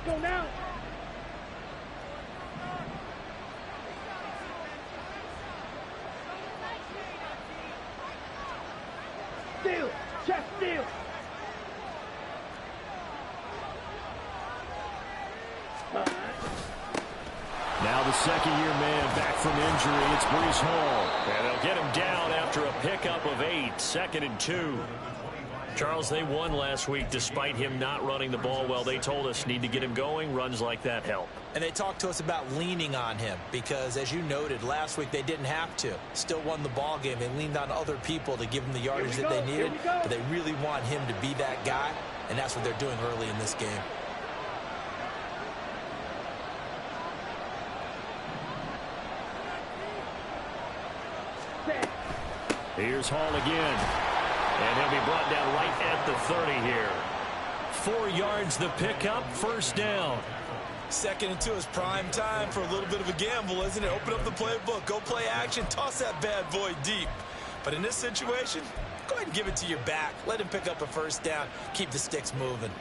Let's go now. Steal. Check steal. Now the second-year man back from injury. It's Breece Hall. And they'll get him down after a pickup of 8. 2nd and 2. Charles, they won last week despite him not running the ball well. They told us need to get him going. Runs like that help. And they talked to us about leaning on him because, as you noted, last week they didn't have to. Still won the ball game. They leaned on other people to give them the yardage that they needed. But they really want him to be that guy, and that's what they're doing early in this game. Here's Hall again. And he'll be brought down right at the 30 here. 4 yards the pickup, 1st down. 2nd and 2 is prime time for a little bit of a gamble, isn't it? Open up the playbook, go play action, toss that bad boy deep. But in this situation, go ahead and give it to your back. Let him pick up a 1st down. Keep the sticks moving.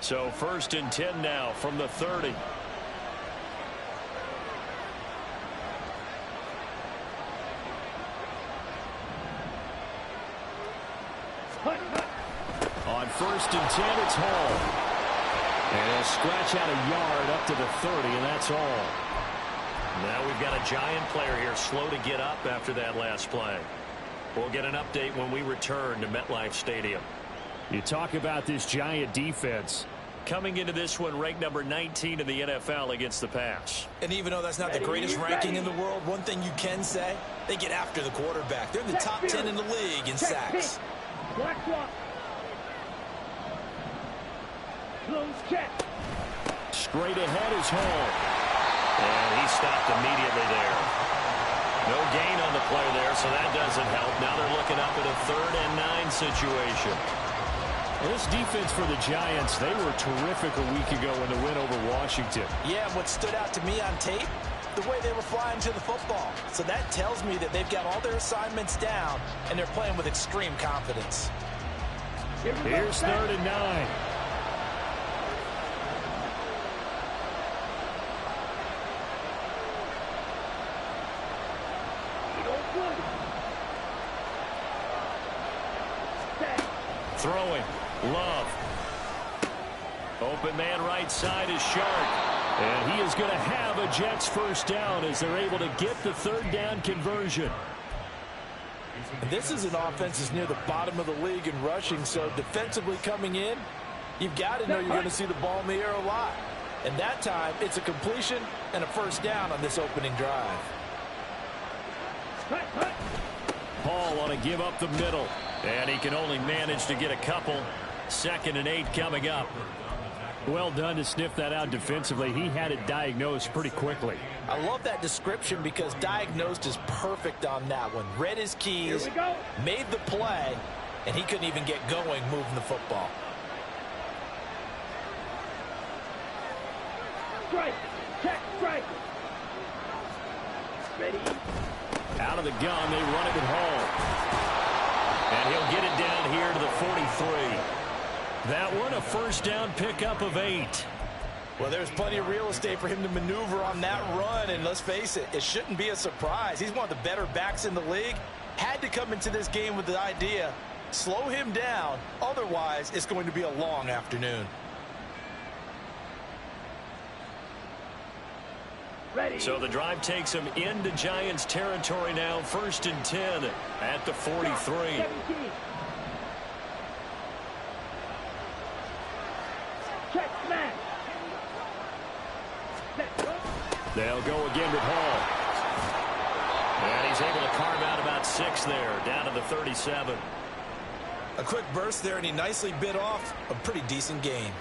So 1st and 10 now from the 30. On 1st and 10, it's Hall. And he'll scratch out a yard up to the 30, and that's all. Now we've got a Giant player here slow to get up after that last play. We'll get an update when we return to MetLife Stadium. You talk about this Giant defense. Coming into this one, ranked number 19 in the NFL against the pass. And even though that's not the greatest ranking in the world, one thing you can say, they get after the quarterback. They're in the top 10 in the league in sacks. Black swap. Close check. Straight ahead is Hall. And he stopped immediately there. No gain on the play there, so that doesn't help. Now they're looking up at a 3rd and 9 situation. Well, this defense for the Giants, they were terrific a week ago in the win over Washington. Yeah, what stood out to me on tape, the way they were flying to the football. So that tells me that they've got all their assignments down, and they're playing with extreme confidence. Here's 3rd and 9. Throwing. Love. Open man right side is Sharp. And he is going to have a Jets 1st down as they're able to get the 3rd down conversion. This is an offense that's near the bottom of the league in rushing, so defensively coming in, you've got to know you're going to see the ball in the air a lot. And that time, it's a completion and a 1st down on this opening drive. Hall on a give up the middle. And he can only manage to get a couple. 2nd and 8 coming up. Well done to sniff that out defensively. He had it diagnosed pretty quickly. I love that description because diagnosed is perfect on that one. Read his keys, made the play, and he couldn't even get going moving the football. Strike. Check. Strike. Ready. Out of the gun, they run it at Hall. And he'll get it down here to the 43. That one, a 1st down pickup of 8. Well, there's plenty of real estate for him to maneuver on that run, and let's face it, it shouldn't be a surprise. He's one of the better backs in the league. Had to come into this game with the idea, slow him down, otherwise it's going to be a long afternoon. Ready. So the drive takes him into Giants territory now. 1st and 10 at the 43. 17. Check smash. They'll go again with Hall. And he's able to carve out about 6 there, down to the 37. A quick burst there, and he nicely bit off a pretty decent gain.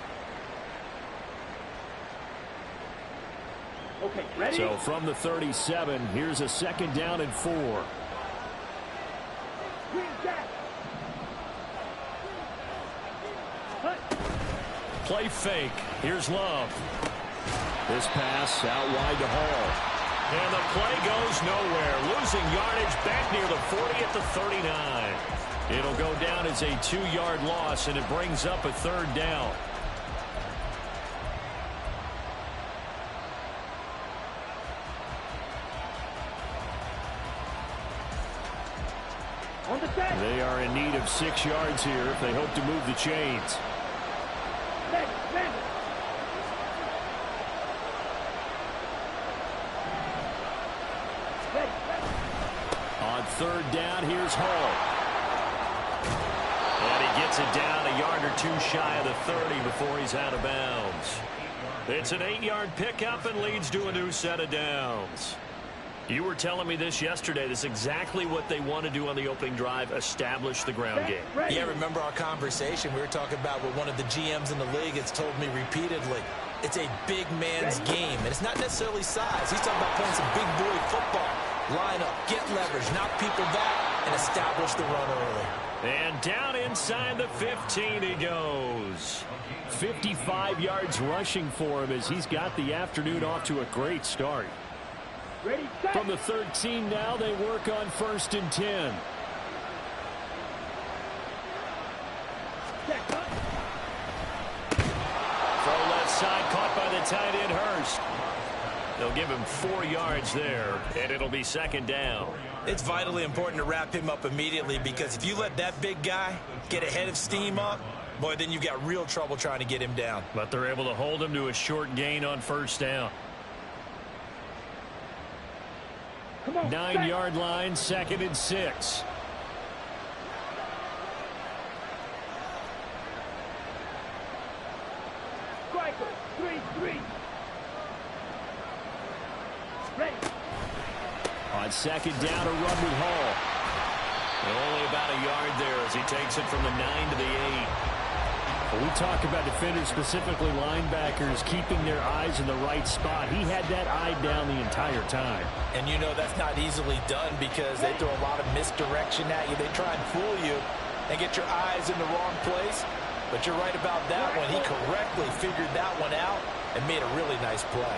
Okay, ready? So from the 37, here's a 2nd down and 4. Play fake. Here's Love. This pass out wide to Hall. And the play goes nowhere. Losing yardage back near the 40 at the 39. It'll go down as a 2-yard loss, and it brings up a 3rd down. On the set. They are in need of 6 yards here if they hope to move the chains. Set. Man. Ready. On 3rd down, here's Hall. And he gets it down a yard or 2 shy of the 30 before he's out of bounds. It's an 8-yard pickup and leads to a new set of downs. You were telling me this yesterday. This is exactly what they want to do on the opening drive, establish the ground game. Yeah, remember our conversation? We were talking about what one of the GMs in the league has told me repeatedly. It's a big man's game, and it's not necessarily size. He's talking about playing some big boy football. Line up, get leverage, knock people back, and establish the run early. And down inside the 15 he goes. 55 yards rushing for him as he's got the afternoon off to a great start. Ready, set. From the 13 now, they work on 1st and 10. Check. Huh? Throw left side, caught by the tight end Hurst. They'll give him 4 yards there, and it'll be 2nd down. It's vitally important to wrap him up immediately, because if you let that big guy get ahead of steam up, boy, then you've got real trouble trying to get him down. But they're able to hold him to a short gain on 1st down. Come on. 9-yard line, 2nd and 6. Striker. 3-3. Ready. On 2nd down, a run with Hall. Only about a yard there as he takes it from the 9 to the 8. When we talk about defenders, specifically linebackers, keeping their eyes in the right spot, he had that eye down the entire time. And you know that's not easily done, because they throw a lot of misdirection at you. They try and fool you and get your eyes in the wrong place. But you're right about that one. He correctly figured that one out and made a really nice play.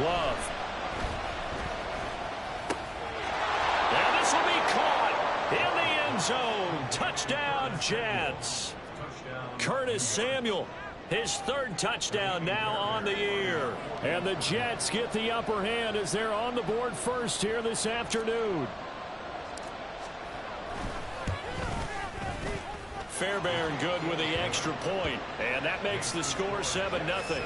Love. And this will be caught in the end zone. Touchdown, Jets. Curtis Samuel, his 3rd touchdown now on the year. And the Jets get the upper hand as they're on the board first here this afternoon. Fairbairn good with the extra point, and that makes the score 7-0.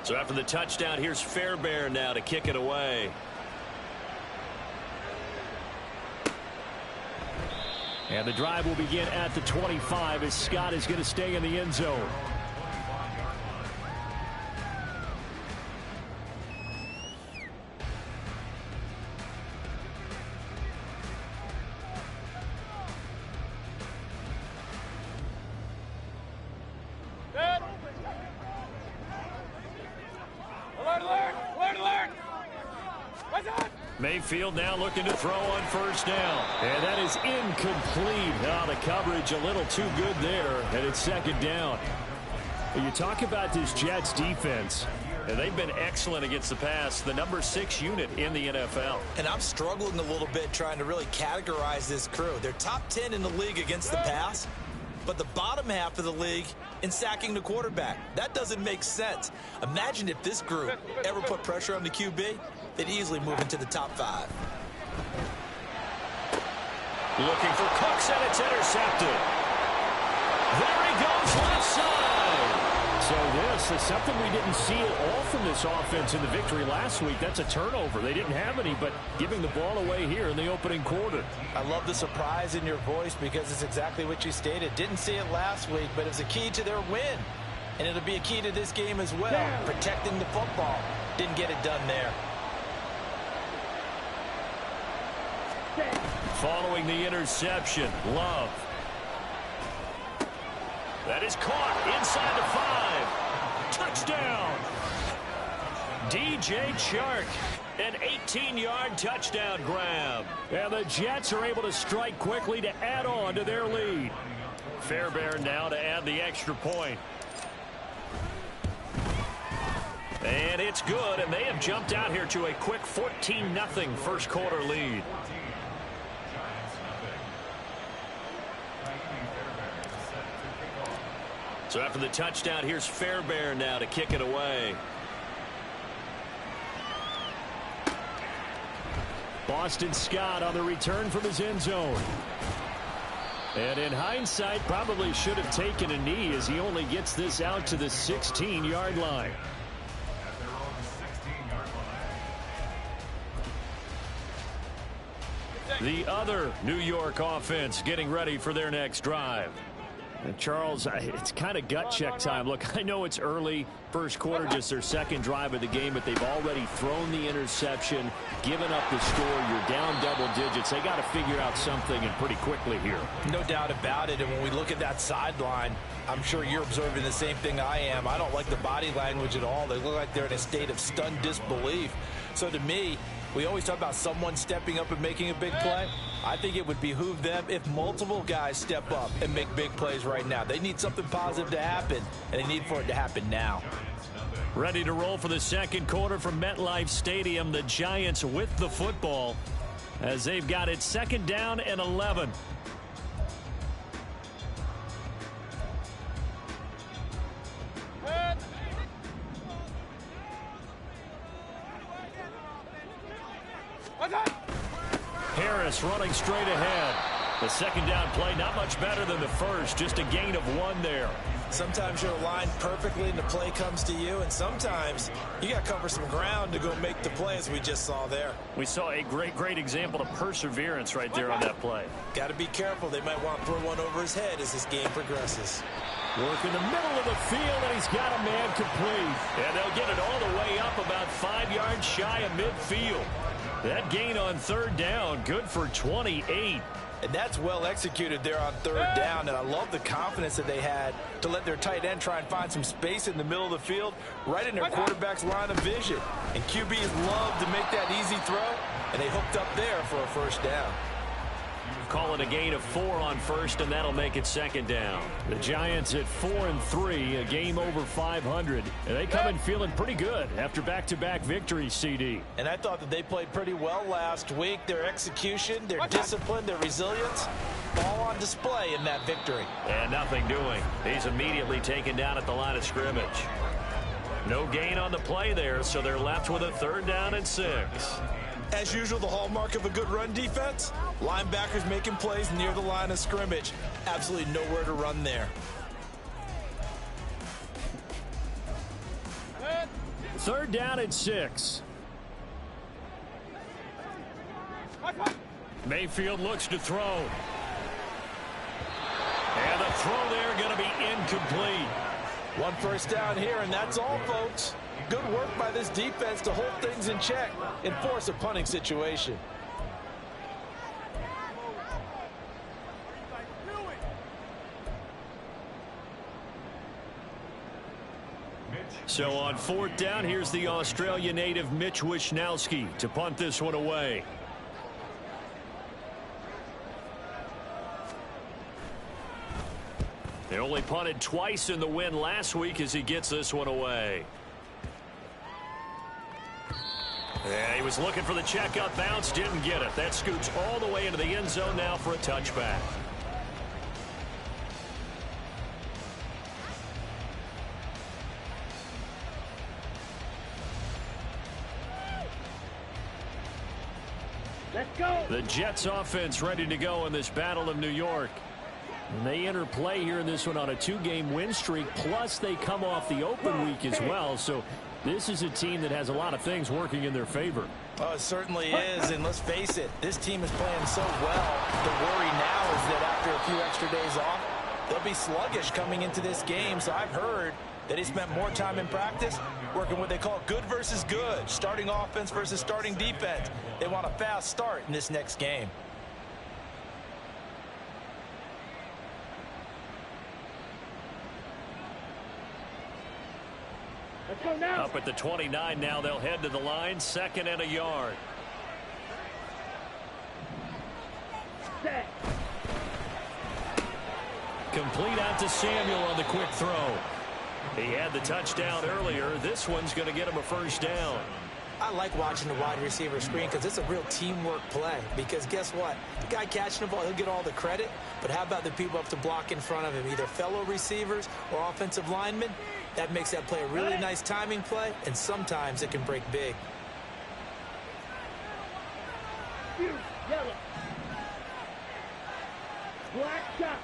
So after the touchdown, here's Fairbairn now to kick it away. And the drive will begin at the 25 as Scott is going to stay in the end zone. Mayfield now looking to throw on 1st down. And that is incomplete. Now the coverage a little too good there, and it's 2nd down. You talk about this Jets defense. And they've been excellent against the pass, the number 6 unit in the NFL. And I'm struggling a little bit trying to really categorize this crew. They're top 10 in the league against the pass, but the bottom half of the league in sacking the quarterback. That doesn't make sense. Imagine if this group ever put pressure on the QB, they'd easily move into the top 5. Looking for Cooks, and it's intercepted. There he goes, left side. So this is something we didn't see at all from this offense in the victory last week. That's a turnover. They didn't have any, but giving the ball away here in the opening quarter. I love the surprise in your voice, because it's exactly what you stated. Didn't see it last week, but it's a key to their win. And it'll be a key to this game as well. Protecting the football. Didn't get it done there. Following the interception, Love. That is caught inside the 5. Touchdown. DJ Chark, an 18-yard touchdown grab. And the Jets are able to strike quickly to add on to their lead. Fairbairn now to add the extra point. And it's good, and they have jumped out here to a quick 14-0 first quarter lead. So after the touchdown, here's Fairbairn now to kick it away. Boston Scott on the return from his end zone. And in hindsight, probably should have taken a knee as he only gets this out to the 16-yard line. The other New York offense getting ready for their next drive. And Charles, it's kind of gut check time. Look, I know it's early, first quarter, just their second drive of the game, but they've already thrown the interception, given up the score. You're down double digits. They got to figure out something, and pretty quickly here. No doubt about it. And when we look at that sideline, I'm sure you're observing the same thing I am. I don't like the body language at all. They look like they're in a state of stunned disbelief. So to me, we always talk about someone stepping up and making a big play. I think it would behoove them if multiple guys step up and make big plays right now. They need something positive to happen, and they need for it to happen now. Ready to roll for the second quarter from MetLife Stadium. The Giants with the football as they've got it second down and 11. Harris running straight ahead. The second down play not much better than the first, just a gain of 1 there. Sometimes you're aligned perfectly and the play comes to you, and sometimes you got to cover some ground to go make the play, as we just saw there. We saw a great example of perseverance right there on that play. Got to be careful. They might want to throw one over his head as this game progresses. Work in the middle of the field, and he's got a man complete. And they'll get it all the way up about 5 yards shy of midfield. That gain on third down, good for 28. And that's well executed there on third down. And I love the confidence that they had to let their tight end try and find some space in the middle of the field, right in their quarterback's line of vision. And QBs love to make that easy throw, and they hooked up there for a first down. Call it a gain of 4 on first, and that'll make it second down. The Giants at 4-3, a game over 500. And they come in feeling pretty good after back-to-back victories, CD. And I thought that they played pretty well last week. Their execution, their discipline, their resilience, all on display in that victory. And nothing doing. He's immediately taken down at the line of scrimmage. No gain on the play there, so they're left with a third down and 6. As usual, the hallmark of a good run defense, linebackers making plays near the line of scrimmage. Absolutely nowhere to run there. Third down and 6. Mayfield looks to throw. And the throw there going to be incomplete. One first down here, and that's all, folks. Good work by this defense to hold things in check and force a punting situation. So on fourth down, here's the Australia native Mitch Wishnowsky to punt this one away. They only punted twice in the win last week as he gets this one away. Yeah, he was looking for the checkup bounce, didn't get it. That scoots all the way into the end zone now for a touchback. Let's go. The Jets offense ready to go in this Battle of New York. And they enter play here in this one on a 2-game win streak, plus they come off the open week as well. So this is a team that has a lot of things working in their favor. Oh, it certainly is, and let's face it, this team is playing so well. The worry now is that after a few extra days off, they'll be sluggish coming into this game. So I've heard that he spent more time in practice working what they call good versus good, starting offense versus starting defense. They want a fast start in this next game. Let's go now. Up at the 29 now, they'll head to the line, 2nd and a yard. Set. Complete out to Samuel on the quick throw. He had the touchdown earlier. This one's going to get him a first down. I like watching the wide receiver screen because it's a real teamwork play. Because guess what? The guy catching the ball, he'll get all the credit. But how about the people up to block in front of him, either fellow receivers or offensive linemen? That makes that play a really nice timing play, and sometimes it can break big. Yellow. Black shot.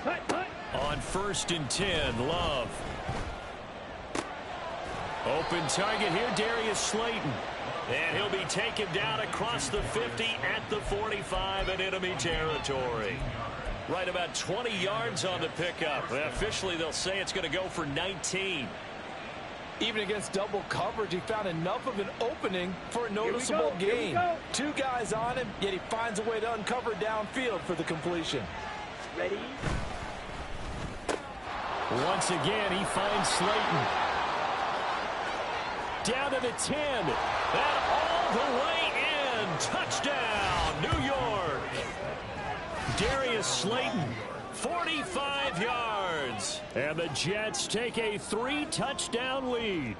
Hut, hut. On 1st and 10, Love. Open target here, Darius Slayton. And he'll be taken down across the 50 at the 45 in enemy territory. Right about 20 yards on the pickup. Officially, they'll say it's going to go for 19. Even against double coverage, he found enough of an opening for a noticeable gain. 2 guys on him, yet he finds a way to uncover downfield for the completion. Ready? Once again, he finds Slayton. Down to the 10. And all the way in. Touchdown, New York. Darius Slayton, 45 yards. And the Jets take a 3-touchdown lead.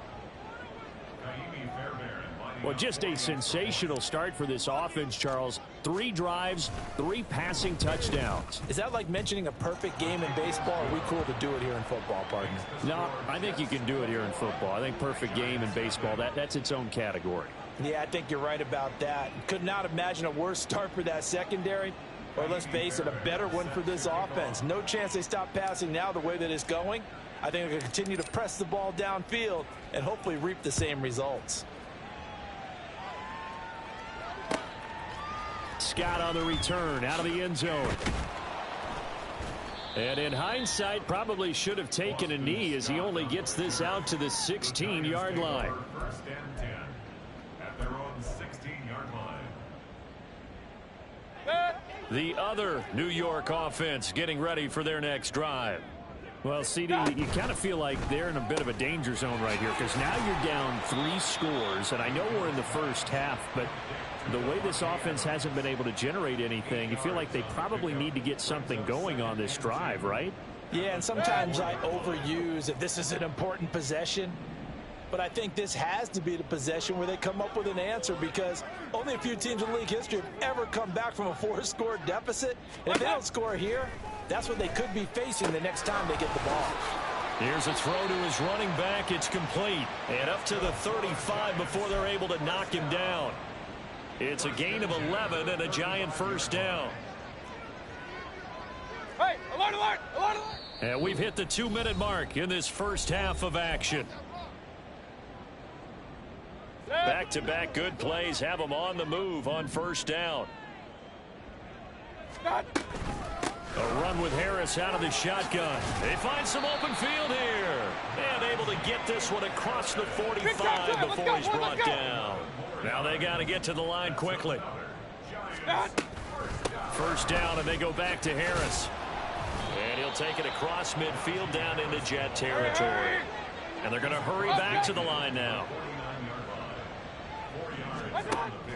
Well, just a sensational start for this offense, Charles. 3 drives, 3 passing touchdowns. Is that like mentioning a perfect game in baseball? Or are we cool to do it here in football, partner? No, I think you can do it here in football. I think perfect game in baseball, that's its own category. Yeah, I think you're right about that. Could not imagine a worse start for that secondary. Or let's face it, a better one for this offense. No chance they stop passing now the way that it's going. I think they're going to continue to press the ball downfield and hopefully reap the same results. Scott on the return out of the end zone. And in hindsight, probably should have taken a knee as he only gets this out to the 16-yard line. 1st and 10 at their own 16-yard line. The other New York offense getting ready for their next drive. Well, CD, you kind of feel like they're in a bit of a danger zone right here because now you're down 3 scores, and I know we're in the first half, but the way this offense hasn't been able to generate anything, you feel like they probably need to get something going on this drive, right? Yeah, and sometimes I overuse if this is an important possession. But I think this has to be the possession where they come up with an answer because only a few teams in league history have ever come back from a 4-score deficit. And if they don't score here, that's what they could be facing the next time they get the ball. Here's a throw to his running back. It's complete. And up to the 35 before they're able to knock him down. It's a gain of 11 and a giant first down. Hey, alert, alert, alert, alert. And we've hit the 2-minute mark in this first half of action. Back-to-back good plays have them on the move on first down. A run with Harris out of the shotgun. They find some open field here. And able to get this one across the 45 before he's brought down. Now they got to get to the line quickly. First down, and they go back to Harris. And he'll take it across midfield down into Jet territory. And they're going to hurry back to the line now.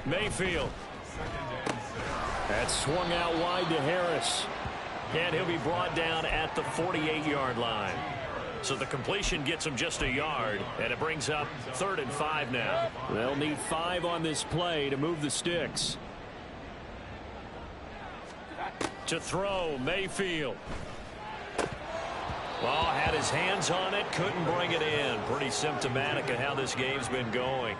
Mayfield. That swung out wide to Harris. And he'll be brought down at the 48-yard line. So the completion gets him just a yard, and it brings up 3rd and 5 now. They'll need 5 on this play to move the sticks. To throw, Mayfield. Well, had his hands on it, couldn't bring it in. Pretty symptomatic of how this game's been going.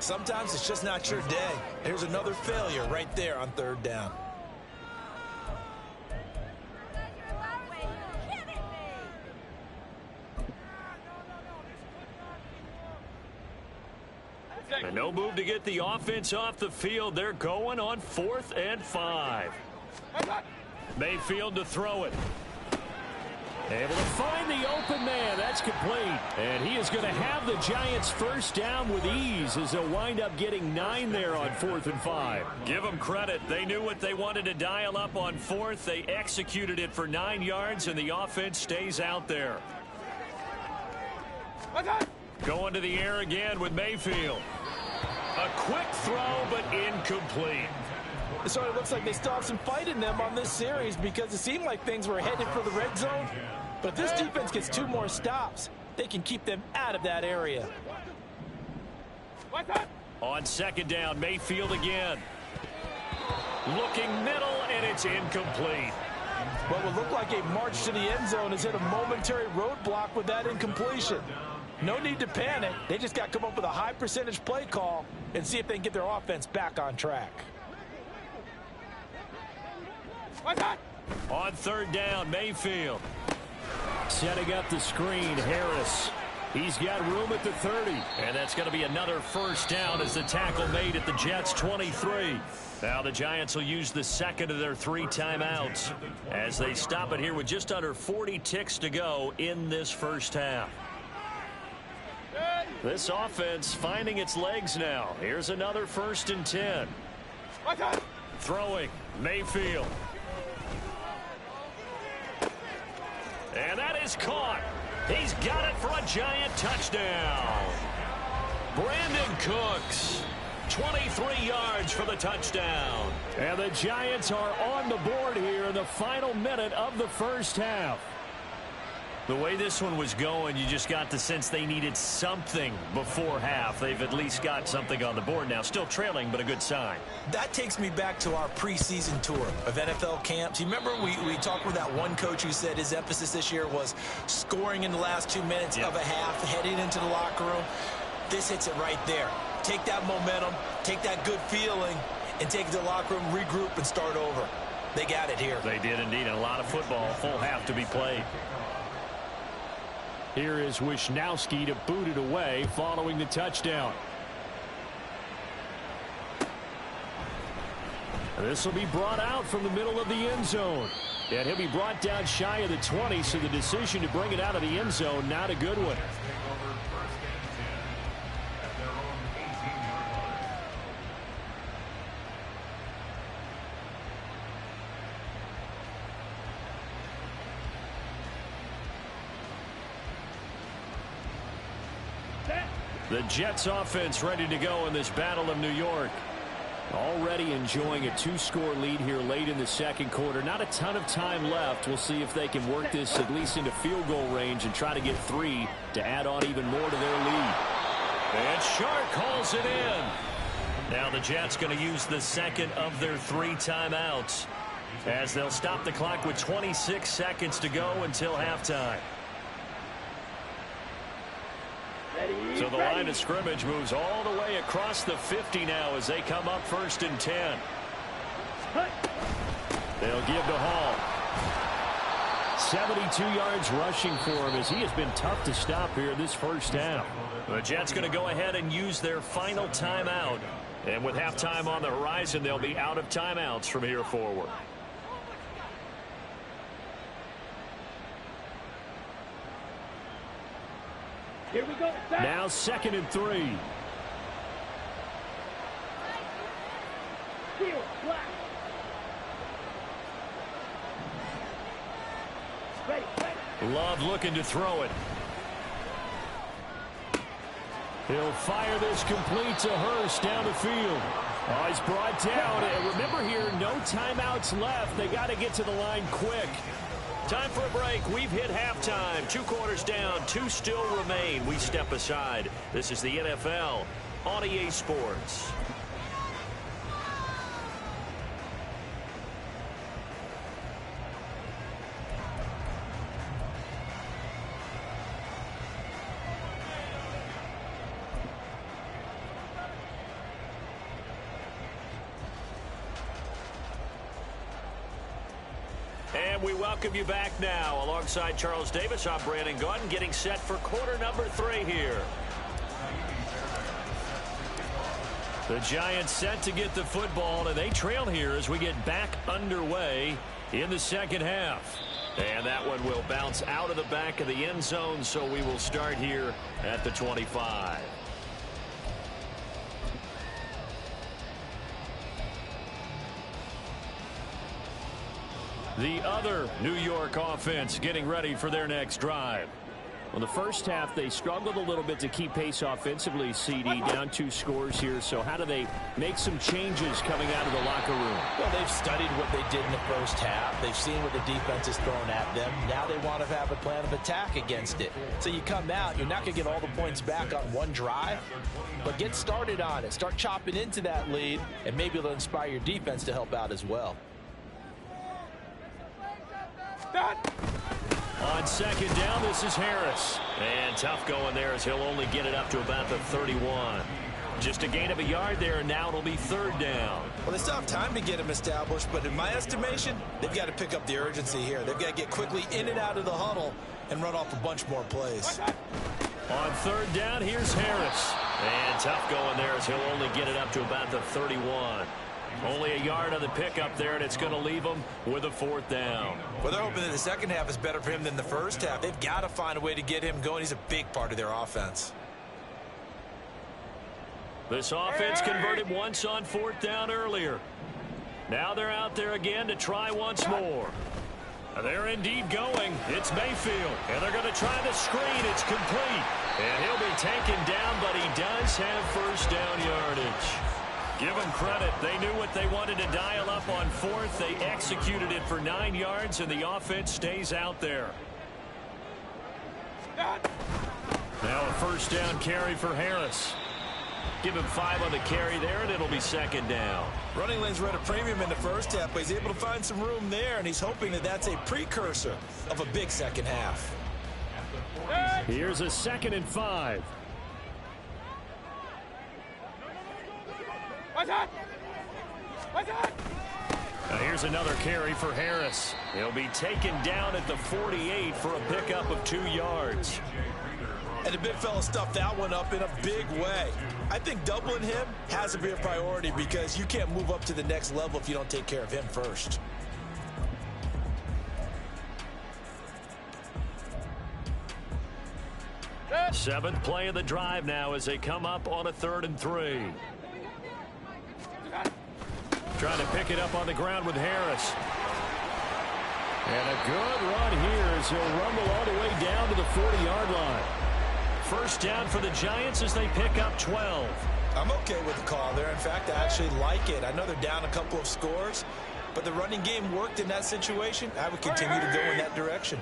Sometimes it's just not your day. Here's another failure right there on 3rd down. And no move to get the offense off the field. They're going on 4th and 5. Mayfield to throw it. Able to find the open man. That's complete. And he is going to have the Giants first down with ease as they'll wind up getting 9 there on 4th and 5. Give them credit. They knew what they wanted to dial up on 4th. They executed it for 9 yards, and the offense stays out there. Going to the air again with Mayfield. A quick throw, but incomplete. It sort of looks like they still have some fight in them on this series because it seemed like things were headed for the red zone. But if this defense gets 2 more stops, they can keep them out of that area. On 2nd down, Mayfield again. Looking middle, and it's incomplete. What would look like a march to the end zone has hit a momentary roadblock with that incompletion. No need to panic. They just got to come up with a high percentage play call and see if they can get their offense back on track. On 3rd down, Mayfield. Setting up the screen, Harris. He's got room at the 30. And that's going to be another first down as the tackle made at the Jets' 23. Now the Giants will use the 2nd of their 3 timeouts as they stop it here with just under 40 ticks to go in this first half. This offense finding its legs now. Here's another 1st and 10. Throwing, Mayfield. And that is caught. He's got it for a Giant touchdown. Brandon Cooks, 23 yards for the touchdown. And the Giants are on the board here in the final minute of the first half. The way this one was going, you just got the sense they needed something before half. They've at least got something on the board now. Still trailing, but a good sign. That takes me back to our preseason tour of NFL camps. You remember we talked with that one coach who said his emphasis this year was scoring in the last 2 minutes of a half, heading into the locker room. This hits it right there. Take that momentum, take that good feeling, and take it to the locker room, regroup, and start over. They got it here. They did indeed. And a lot of football, full half to be played. Here is Wisnowski to boot it away following the touchdown. This will be brought out from the middle of the end zone. And he'll be brought down shy of the 20, so the decision to bring it out of the end zone, not a good one. The Jets offense ready to go in this Battle of New York. Already enjoying a 2-score lead here late in the second quarter. Not a ton of time left. We'll see if they can work this at least into field goal range and try to get 3 to add on even more to their lead. And Shark calls it in. Now the Jets going to use the 2nd of their 3 timeouts as they'll stop the clock with 26 seconds to go until halftime. So the line of scrimmage moves all the way across the 50 now as they come up 1st and 10. They'll give to Hall. 72 yards rushing for him as he has been tough to stop here this first half. The Jets going to go ahead and use their final timeout. And with halftime on the horizon, they'll be out of timeouts from here forward. Here we go. Now 2nd and 3. Field, black. Ready, ready. Love looking to throw it. He'll fire this complete to Hurst down the field. Oh, he's brought down. And remember here, no timeouts left. They got to get to the line quick. Time for a break. We've hit halftime. 2 quarters down. 2 still remain. We step aside. This is the NFL on EA Sports. And we welcome you back now. Alongside Charles Davis, I'm Brandon Gaudin, getting set for quarter number 3 here. The Giants set to get the football, and they trail here as we get back underway in the second half. And that one will bounce out of the back of the end zone, so we will start here at the 25. The other New York offense getting ready for their next drive. Well, the first half, they struggled a little bit to keep pace offensively, CD, down 2 scores here. So how do they make some changes coming out of the locker room? Well, they've studied what they did in the first half. They've seen what the defense is throwing at them. Now they want to have a plan of attack against it. So you come out, you're not going to get all the points back on one drive, but get started on it. Start chopping into that lead, and maybe it'll inspire your defense to help out as well. On second down, this is Harris. And tough going there as he'll only get it up to about the 31. Just a gain of a yard there, and now it'll be 3rd down. Well, they still have time to get him established, but in my estimation, they've got to pick up the urgency here. They've got to get quickly in and out of the huddle and run off a bunch more plays. On 3rd down, here's Harris. And tough going there as he'll only get it up to about the 31. Only a yard on the pickup there, and it's going to leave him with a 4th down. Well, they're hoping that the second half is better for him than the first half. They've got to find a way to get him going. He's a big part of their offense. This offense converted once on 4th down earlier. Now they're out there again to try once more. They're indeed going. It's Mayfield, and they're going to try the screen. It's complete. And he'll be taken down, but he does have 1st down yardage. Give them credit. They knew what they wanted to dial up on 4th. They executed it for 9 yards, and the offense stays out there. Now a 1st down carry for Harris. Give him 5 on the carry there, and it'll be 2nd down. Running lanes were at a premium in the first half, but he's able to find some room there, and he's hoping that that's a precursor of a big second half. Here's a 2nd and 5. Now here's another carry for Harris. He'll be taken down at the 48 for a pickup of 2 yards. And the big fella stuffed that one up in a big way. I think doubling him has to be a priority because you can't move up to the next level if you don't take care of him first. Seventh play of the drive now as they come up on a 3rd and 3. Trying to pick it up on the ground with Harris. And a good run here as he'll rumble all the way down to the 40-yard line. 1st down for the Giants as they pick up 12. I'm okay with the call there. In fact, I actually like it. I know they're down a couple of scores, but the running game worked in that situation. I would continue to go in that direction.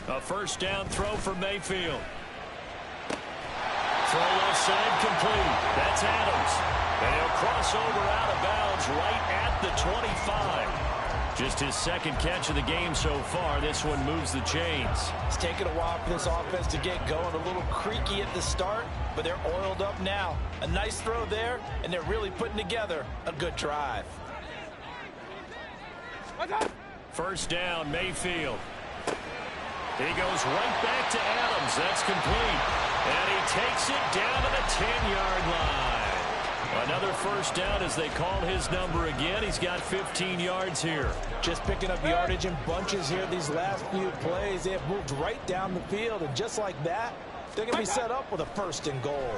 A 1st down throw for Mayfield. Throw left side complete. That's Adams. And he'll cross over out of bounds right at the 25. Just his 2nd catch of the game so far. This one moves the chains. It's taken a while for this offense to get going. A little creaky at the start, but they're oiled up now. A nice throw there, and they're really putting together a good drive. 1st down, Mayfield. He goes right back to Adams. That's complete. And he takes it down to the 10-yard line. Another 1st down as they call his number again. He's got 15 yards here. Just picking up yardage in bunches here these last few plays. They have moved right down the field, and just like that, they're going to be set up with a 1st and goal.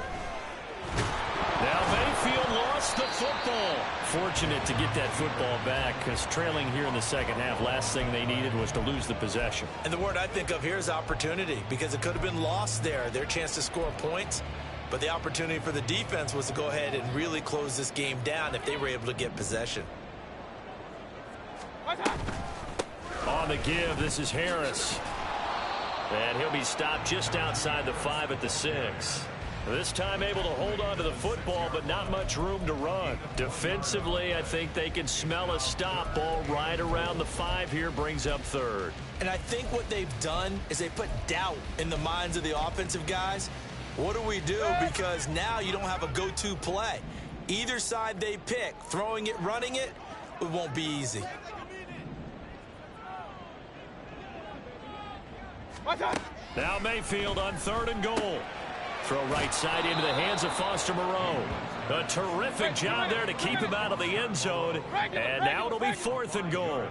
Now Mayfield lost the football. Fortunate to get that football back because trailing here in the 2nd half, last thing they needed was to lose the possession. And the word I think of here is opportunity because it could have been lost there. Their chance to score points, but the opportunity for the defense was to go ahead and really close this game down if they were able to get possession. On the give, this is Harris. And he'll be stopped just outside the 5 at the 6. This time able to hold on to the football, but not much room to run. Defensively, I think they can smell a stop. Ball right around the 5 here, brings up 3rd. And I think what they've done is they put doubt in the minds of the offensive guys. What do we do? Because now you don't have a go-to play. Either side they pick, throwing it, running it, it won't be easy. Now Mayfield on 3rd and goal. Throw right side into the hands of Foster Moreau. A terrific job there to keep him out of the end zone. And now it'll be 4th and goal.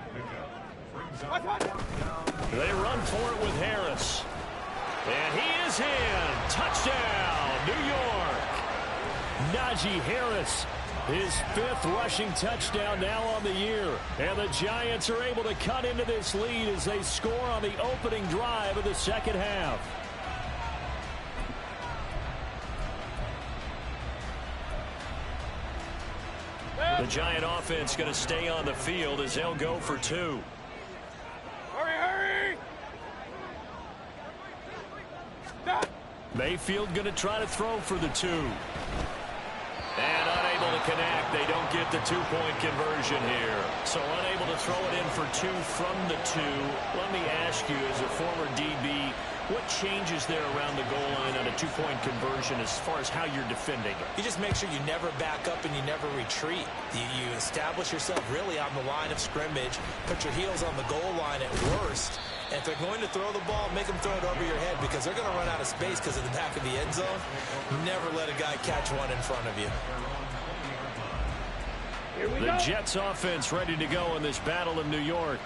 They run for it with Harris. And he is in. Touchdown, New York. Najee Harris, his 5th rushing touchdown now on the year. And the Giants are able to cut into this lead as they score on the opening drive of the second half. The Giant offense going to stay on the field as they'll go for 2. Hurry! Stop! Mayfield going to try to throw for the 2. And unable to connect. They don't get the 2-point conversion here. So unable to throw it in for 2 from the 2. Let me ask you, as a former DB, what changes there around the goal line on a 2-point conversion as far as how you're defending it? You just make sure you never back up and you never retreat. You establish yourself really on the line of scrimmage, put your heels on the goal line at worst. And if they're going to throw the ball, make them throw it over your head because they're going to run out of space because of the back of the end zone. Never let a guy catch one in front of you. The Jets offense ready to go in this battle in New York.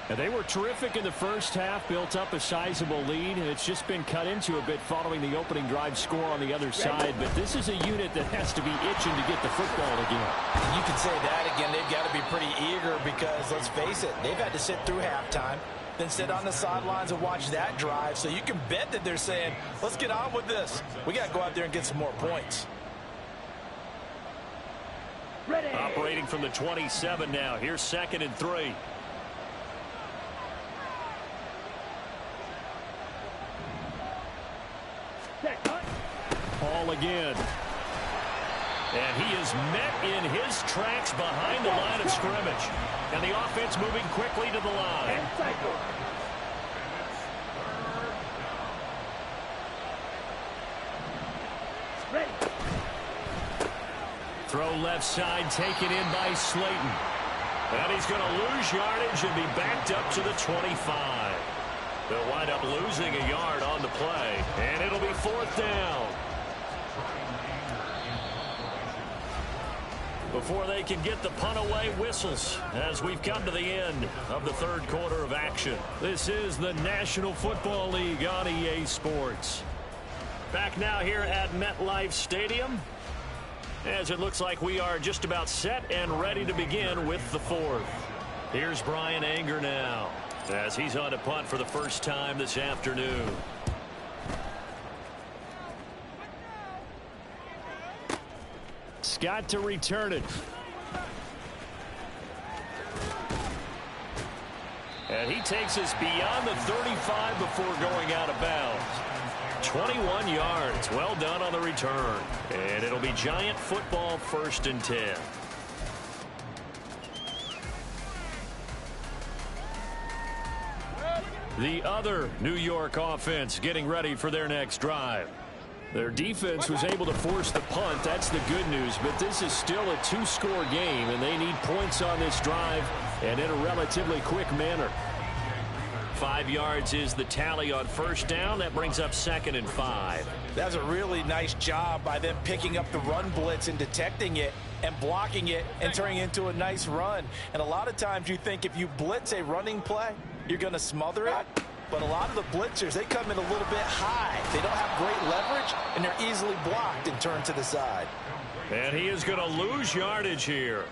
And they were terrific in the first half, built up a sizable lead, and it's just been cut into a bit following the opening drive score on the other side. But this is a unit that has to be itching to get the football again. You can say that again. They've got to be pretty eager because, let's face it, they've had to sit through halftime, then sit on the sidelines and watch that drive. So you can bet that they're saying, let's get on with this. We got to go out there and get some more points. Ready. Operating from the 27 now. Here's 2nd and 3. Ball again. And he is met in his tracks behind the line of scrimmage. And the offense moving quickly to the line. Ready. Throw left side, taken in by Slayton. And he's going to lose yardage and be backed up to the 25. They'll wind up losing a yard on the play. And it'll be 4th down. Before they can get the punt away, whistles as we've come to the end of the 3rd quarter of action. This is the National Football League on EA Sports. Back now here at MetLife Stadium, as it looks like we are just about set and ready to begin with the 4th. Here's Brian Anger now as he's on to punt for the first time this afternoon. Scott to return it. And he takes us beyond the 35 before going out of bounds. 21 yards. Well done on the return. And it'll be Giant football, 1st and 10. The other New York offense getting ready for their next drive. Their defense was able to force the punt. That's the good news. But this is still a 2-score game, and they need points on this drive and in a relatively quick manner. 5 yards is the tally on 1st down. That brings up 2nd and 5. That's a really nice job by them picking up the run blitz and detecting it and blocking it and turning it into a nice run. And a lot of times you think if you blitz a running play, you're going to smother it. But a lot of the blitzers, they come in a little bit high. They don't have great leverage, and they're easily blocked and turned to the side. And he is going to lose yardage here.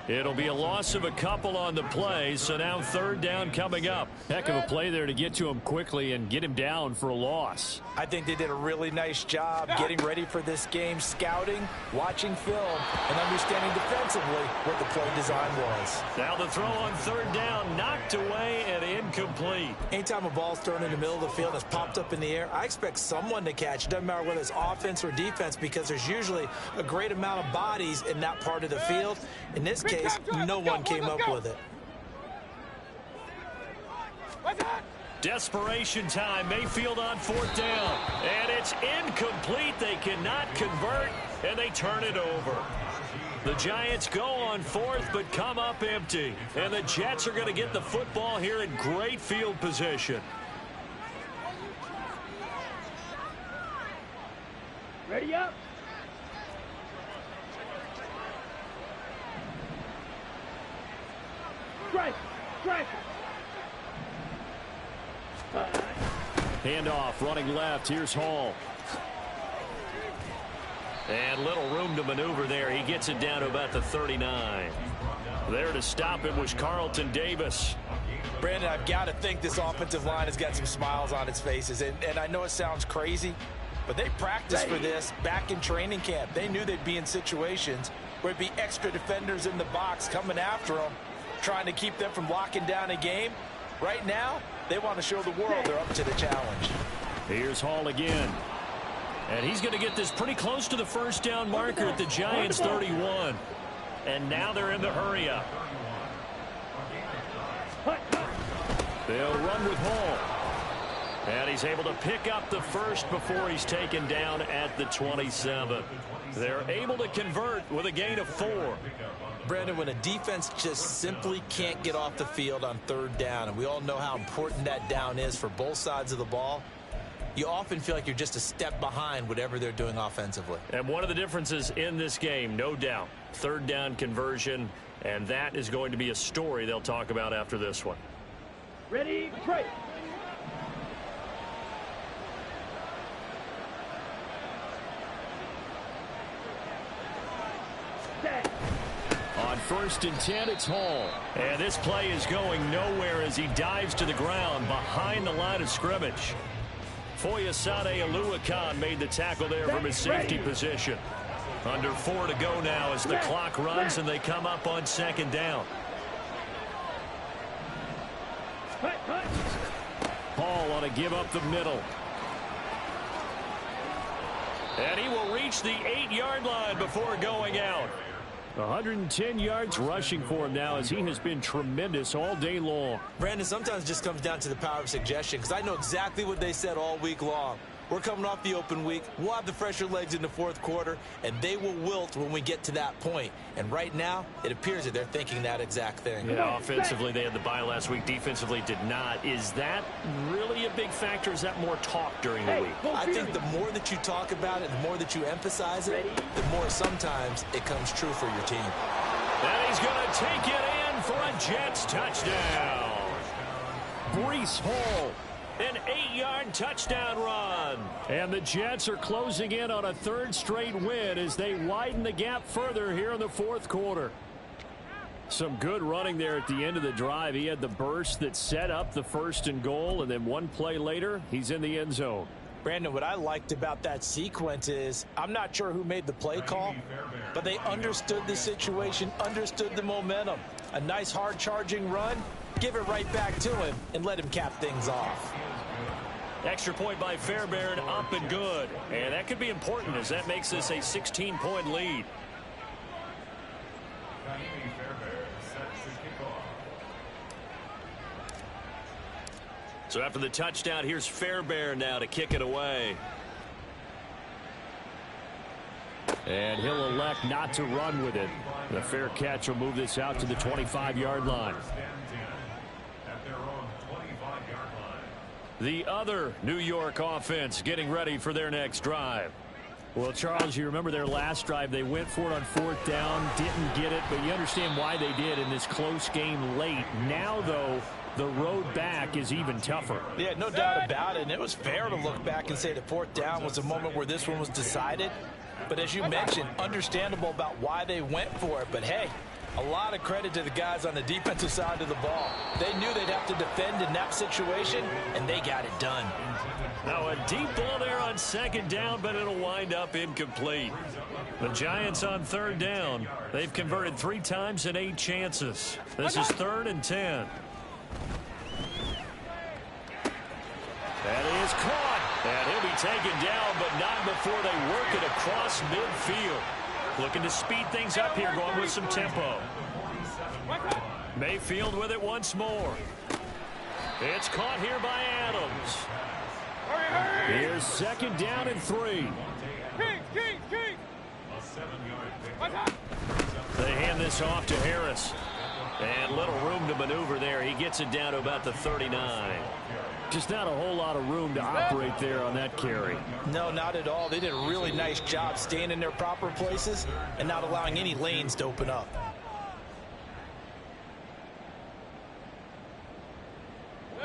It'll be a loss of a couple on the play, so now 3rd down coming up. Heck of a play there to get to him quickly and get him down for a loss. I think they did a really nice job getting ready for this game, scouting, watching film, and understanding defensively what the play design was. Now the throw on 3rd down, knocked away and incomplete. Anytime a ball's thrown in the middle of the field and it's popped up in the air, I expect someone to catch. It doesn't matter whether it's offense or defense because there's usually a great amount of bodies in that part of the field. In this case, no one came up with it. Desperation time. Mayfield on 4th down. And it's incomplete. They cannot convert, and they turn it over. The Giants go on 4th, but come up empty. And the Jets are going to get the football here in great field position. Ready up. Strike. Strike. Handoff running left. Here's Hall. And little room to maneuver there. He gets it down to about the 39. There to stop it was Carlton Davis. Brandon, I've got to think this offensive line has got some smiles on its faces. And I know it sounds crazy, but they practiced for this back in training camp. They knew they'd be in situations where it'd be extra defenders in the box coming after them, trying to keep them from locking down a game. Right now, they want to show the world they're up to the challenge. Here's Hall again. And he's going to get this pretty close to the first down marker at the Giants' 31. And now they're in the hurry-up. They'll run with Hall. And he's able to pick up the first before he's taken down at the 27. They're able to convert with a gain of 4. Brandon, when a defense just simply can't get off the field on third down, and we all know how important that down is for both sides of the ball, you often feel like you're just a step behind whatever they're doing offensively. And one of the differences in this game, no doubt, third down conversion, and that is going to be a story they'll talk about after this one. Ready, pray. On 1st and 10, it's Hall. And this play is going nowhere as he dives to the ground behind the line of scrimmage. Foyesade Aluakan made the tackle there from his safety position. Under 4 to go now as the clock runs and they come up on 2nd down. Hall on a give up the middle. And he will reach the 8-yard line before going out. 110 yards rushing for him now as he has been tremendous all day long. Brandon, sometimes it just comes down to the power of suggestion, because I know exactly what they said all week long. We're coming off the open week. We'll have the fresher legs in the fourth quarter, and they will wilt when we get to that point. And right now, it appears that they're thinking that exact thing. Yeah, offensively, they had the bye last week. Defensively, did not. Is that really a big factor? Is that more talk during the week? I think the more that you talk about it, the more that you emphasize it, the more sometimes it comes true for your team. And he's going to take it in for a Jets touchdown. Breece Hall. An 8-yard touchdown run. And the Jets are closing in on a 3rd straight win as they widen the gap further here in the 4th quarter. Some good running there at the end of the drive. He had the burst that set up the 1st and goal, and then one play later, he's in the end zone. Brandon, what I liked about that sequence is I'm not sure who made the play call, but they understood the situation, understood the momentum. A nice hard-charging run, give it right back to him, and let him cap things off. Extra point by Fairbairn, up and good. And that could be important as that makes this a 16-point lead. So after the touchdown, here's Fairbairn now to kick it away. And he'll elect not to run with it. The fair catch will move this out to the 25-yard line. The other New York offense getting ready for their next drive. Well, Charles, you remember their last drive. They went for it on 4th down, didn't get it, but you understand why they did in this close game late. Now, though, the road back is even tougher. Yeah, no doubt about it. And it was fair to look back and say that 4th down was a moment where this one was decided. But as you mentioned, understandable about why they went for it. But, hey, a lot of credit to the guys on the defensive side of the ball. They knew they'd have to defend in that situation, and they got it done. Now a deep ball there on 2nd down, but it'll wind up incomplete. The Giants on 3rd down. They've converted 3 times in 8 chances. This is 3rd and 10. That is caught. And he'll be taken down, but not before they work it across midfield. Looking to speed things up here, going with some tempo. Mayfield with it once more. It's caught here by Adams. Here's 2nd down and 3. They hand this off to Harris. And little room to maneuver there. He gets it down to about the 39. Just not a whole lot of room to operate there on that carry. No, not at all. They did a really nice job staying in their proper places and not allowing any lanes to open up.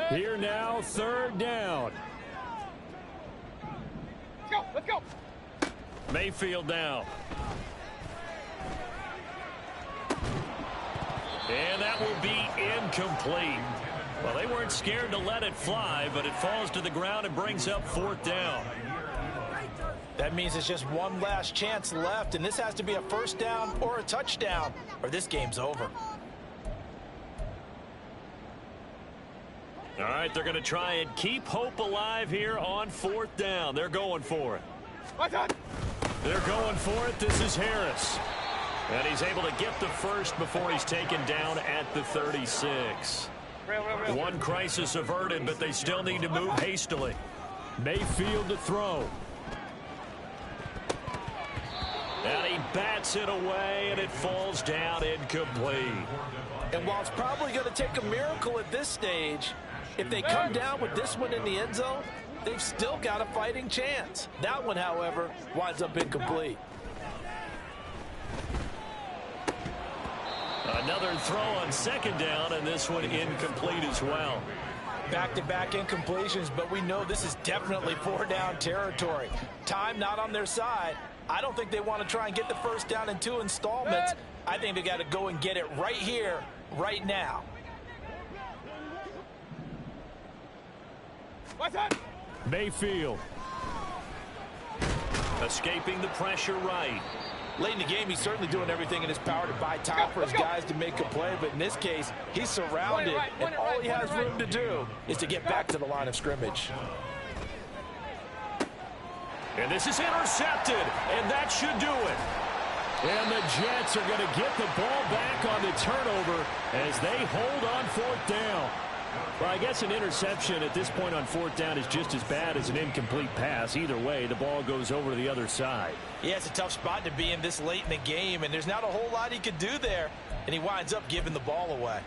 Here now, third down. Let's go. Mayfield now. And that will be incomplete. Well, they weren't scared to let it fly, but it falls to the ground and brings up fourth down. That means it's just one last chance left, and this has to be a first down or a touchdown, or this game's over. All right, they're going to try and keep hope alive here on fourth down. They're going for it. They're going for it. This is Harris. And he's able to get the first before he's taken down at the 36. One crisis averted, but they still need to move hastily. Mayfield to throw. And he bats it away, and it falls down incomplete. And while it's probably going to take a miracle at this stage, if they come down with this one in the end zone, they've still got a fighting chance. That one, however, winds up incomplete. Another throw on second down, and this one incomplete as well. Back-to-back incompletions, but we know this is definitely four-down territory. Time not on their side. I don't think they want to try and get the first down in 2 installments. I think they got to go and get it right here, right now. Mayfield. Escaping the pressure right. Late in the game, he's certainly doing everything in his power to buy time for his guys to make a play, but in this case, he's surrounded, and all he has room to do is to get back to the line of scrimmage. And this is intercepted, and that should do it. And the Jets are going to get the ball back on the turnover as they hold on fourth down. Well, I guess an interception at this point on fourth down is just as bad as an incomplete pass. Either way, the ball goes over to the other side. Yeah, it's a tough spot to be in this late in the game, and there's not a whole lot he could do there, and he winds up giving the ball away.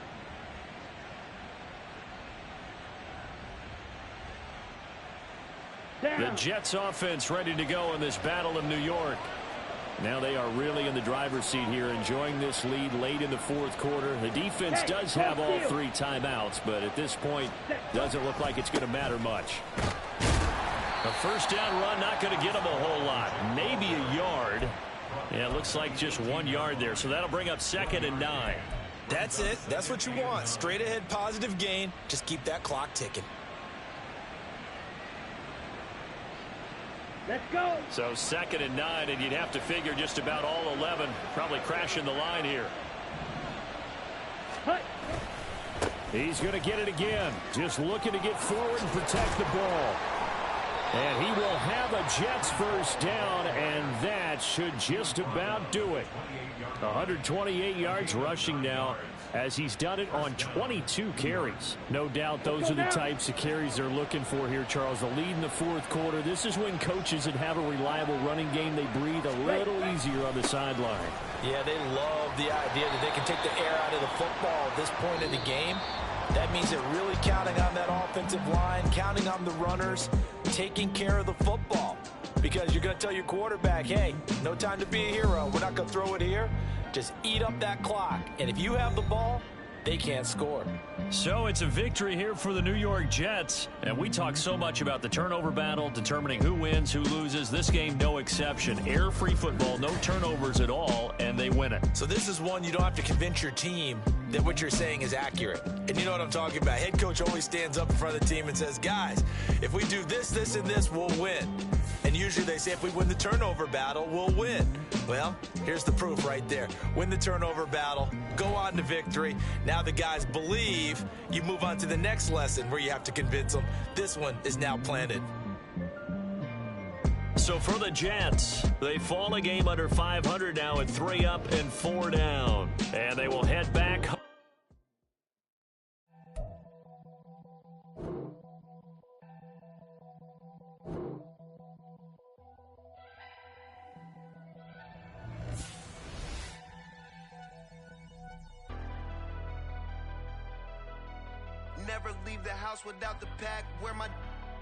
The Jets offense ready to go in this battle of New York. Now they are really in the driver's seat here, enjoying this lead late in the fourth quarter. The defense does have all 3 timeouts, but at this point, doesn't look like it's going to matter much. A first down run, not going to get them a whole lot. Maybe a yard. Yeah, it looks like just 1 yard there, so that'll bring up 2nd and 9. That's it. That's what you want. Straight ahead positive gain. Just keep that clock ticking. Let's go. So 2nd and 9, and you'd have to figure just about all 11 probably crashing the line here. Hut. He's going to get it again. Just looking to get forward and protect the ball. And he will have a Jets first down, and that should just about do it. 128 yards rushing now, as he's done it on 22 carries. No doubt those are the types of carries they're looking for here, Charles. The lead in the fourth quarter. This is when coaches that have a reliable running game, they breathe a little easier on the sideline. Yeah, they love the idea that they can take the air out of the football at this point in the game. That means they're really counting on that offensive line, counting on the runners, taking care of the football. Because you're going to tell your quarterback, hey, no time to be a hero. We're not going to throw it here. Just eat up that clock. And if you have the ball, they can't score. So it's a victory here for the New York Jets. And we talk so much about the turnover battle, determining who wins, who loses. This game, no exception. Air-free football, no turnovers at all, and they win it. So this is one you don't have to convince your team that what you're saying is accurate. And you know what I'm talking about. Head coach always stands up in front of the team and says, guys, if we do this, this, and this, we'll win. And usually they say if we win the turnover battle, we'll win. Well, here's the proof right there. Win the turnover battle, go on to victory. Now the guys believe. You move on to the next lesson where you have to convince them. This one is now planted. So for the Jets, they fall a game under 500 now at 3 up and 4 down. And they will head back home. never leave the house without the pack. Where my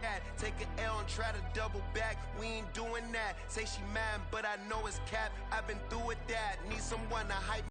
at? Take an L and try to double back. We ain't doing that. Say she mad, but I know it's cap. I've been through with that. Need someone to hype